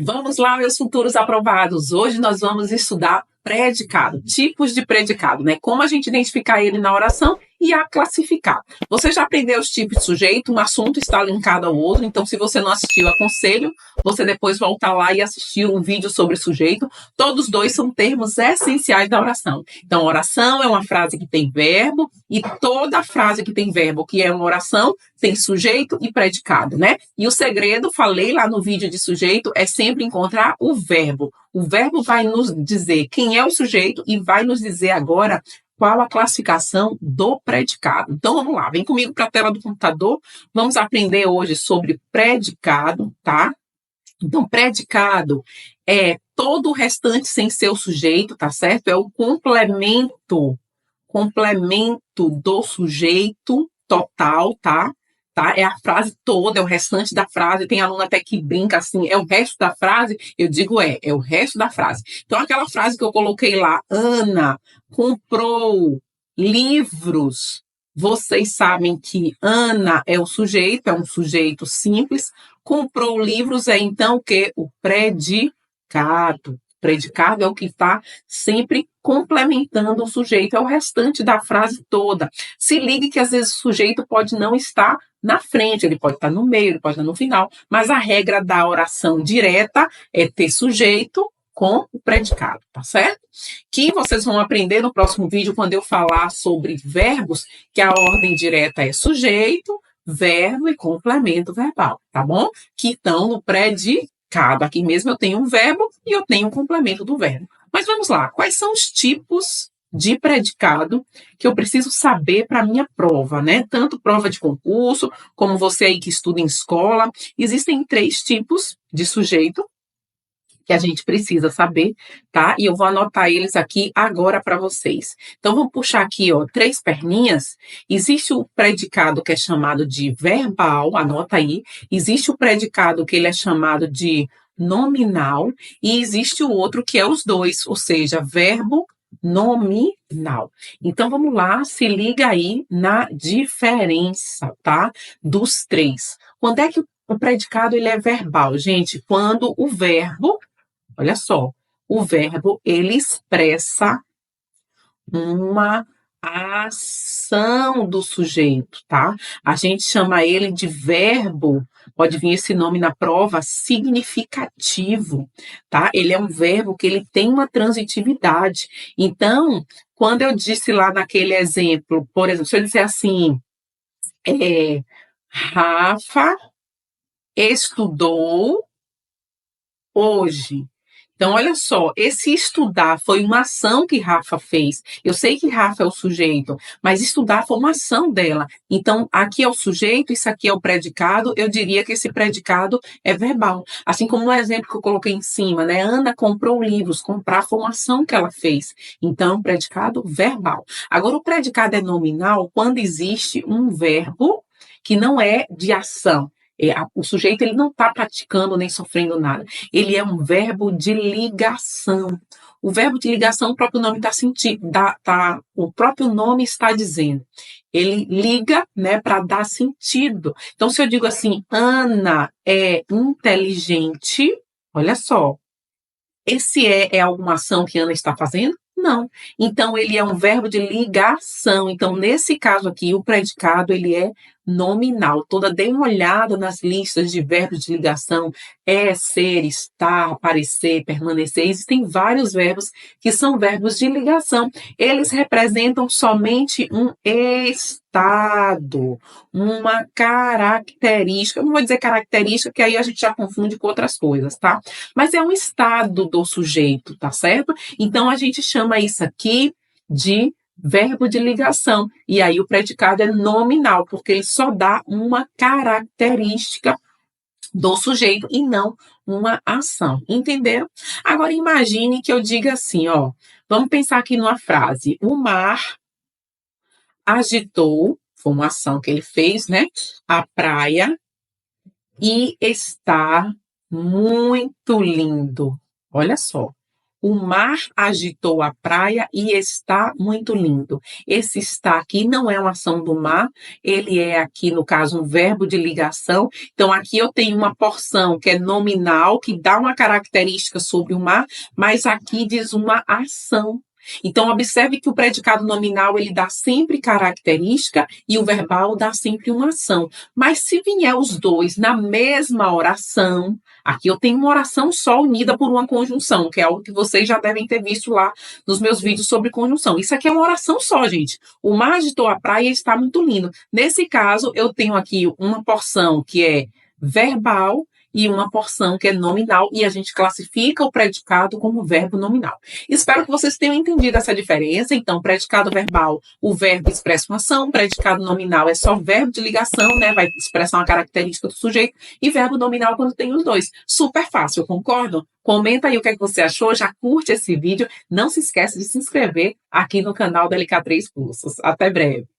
Vamos lá, meus futuros aprovados. Hoje nós vamos estudar predicado, tipos de predicado, né? Como a gente identificar ele na oração e a classificar. Você já aprendeu os tipos de sujeito, um assunto está linkado ao outro, então se você não assistiu, aconselho você depois voltar lá e assistir um vídeo sobre sujeito. Todos dois são termos essenciais da oração. Então, oração é uma frase que tem verbo e toda frase que tem verbo, que é uma oração, tem sujeito e predicado, né? E o segredo, falei lá no vídeo de sujeito, é sempre encontrar o verbo. O verbo vai nos dizer quem é o sujeito e vai nos dizer agora qual a classificação do predicado. Então, vamos lá, vem comigo para a tela do computador. Vamos aprender hoje sobre predicado, tá? Então, predicado é todo o restante sem ser o sujeito, tá certo? É o complemento do sujeito total, tá? É a frase toda, é o restante da frase. Tem aluno até que brinca assim, é o resto da frase? Eu digo é o resto da frase. Então, aquela frase que eu coloquei lá, Ana comprou livros. Vocês sabem que Ana é o sujeito, é um sujeito simples. Comprou livros é então o quê? O predicado. Predicado é o que está sempre complementando o sujeito, é o restante da frase toda. Se ligue que às vezes o sujeito pode não estar na frente, ele pode estar no meio, ele pode estar no final, mas a regra da oração direta é ter sujeito com o predicado, tá certo? Que vocês vão aprender no próximo vídeo quando eu falar sobre verbos, que a ordem direta é sujeito, verbo e complemento verbal, tá bom? Que estão no predicado. Aqui mesmo eu tenho um verbo e eu tenho um complemento do verbo. Mas vamos lá, quais são os tipos de predicado que eu preciso saber para a minha prova, né? Tanto prova de concurso, como você aí que estuda em escola. Existem 3 tipos de sujeito que a gente precisa saber, tá? E eu vou anotar eles aqui agora para vocês. Então, vamos puxar aqui, ó, 3 perninhas. Existe o predicado que é chamado de verbal, anota aí. Existe o predicado que ele é chamado de nominal. E existe o outro que é os dois, ou seja, verbo nominal. Então, vamos lá, se liga aí na diferença, tá? Dos 3. Quando é que o predicado ele é verbal, gente? Quando o verbo, olha só, o verbo ele expressa uma ação do sujeito, tá? A gente chama ele de verbo, pode vir esse nome na prova, significativo, tá? Ele é um verbo que ele tem uma transitividade. Então, quando eu disse lá naquele exemplo, por exemplo, se eu disser assim, Rafa estudou hoje. Então, olha só, esse estudar foi uma ação que Rafa fez. Eu sei que Rafa é o sujeito, mas estudar foi uma ação dela. Então, aqui é o sujeito, isso aqui é o predicado. Eu diria que esse predicado é verbal. Assim como no exemplo que eu coloquei em cima, né? Ana comprou livros. Comprar foi uma ação que ela fez. Então, predicado verbal. Agora, o predicado é nominal quando existe um verbo que não é de ação. O sujeito ele não está praticando nem sofrendo nada. Ele é um verbo de ligação. O verbo de ligação, o próprio nome está sentindo, o próprio nome está dizendo. Ele liga, né, para dar sentido. Então, se eu digo assim, Ana é inteligente, olha só, esse é alguma ação que Ana está fazendo? Não. Então, ele é um verbo de ligação. Então, nesse caso aqui, o predicado, ele é nominal. Dê uma olhada nas listas de verbos de ligação. Ser, estar, aparecer, permanecer. Existem vários verbos que são verbos de ligação. Eles representam somente um estado, uma característica. Eu não vou dizer característica, que aí a gente já confunde com outras coisas, tá? Mas é um estado do sujeito, tá certo? Então, a gente chama isso aqui de verbo de ligação. E aí o predicado é nominal, porque ele só dá uma característica do sujeito e não uma ação. Entenderam? Agora, imagine que eu diga assim, ó. Vamos pensar aqui numa frase. O mar agitou, foi uma ação que ele fez, né? A praia e está muito lindo. Olha só. O mar agitou a praia e está muito lindo. Esse está aqui não é uma ação do mar, ele é aqui, no caso, um verbo de ligação. Então, aqui eu tenho uma porção que é nominal, que dá uma característica sobre o mar, mas aqui diz uma ação. Então, observe que o predicado nominal ele dá sempre característica e o verbal dá sempre uma ação. Mas se vier os dois na mesma oração, aqui eu tenho uma oração só unida por uma conjunção, que é algo que vocês já devem ter visto lá nos meus vídeos sobre conjunção. Isso aqui é uma oração só, gente. O mar agitou a praia e está muito lindo. Nesse caso, eu tenho aqui uma porção que é verbal e uma porção que é nominal, e a gente classifica o predicado como verbo nominal. Espero que vocês tenham entendido essa diferença. Então, predicado verbal, o verbo expressa uma ação, predicado nominal é só verbo de ligação, né? Vai expressar uma característica do sujeito, e verbo nominal quando tem os dois. Super fácil, concordam? Comenta aí o que é que você achou, já curte esse vídeo, não se esquece de se inscrever aqui no canal da LK3 Cursos. Até breve!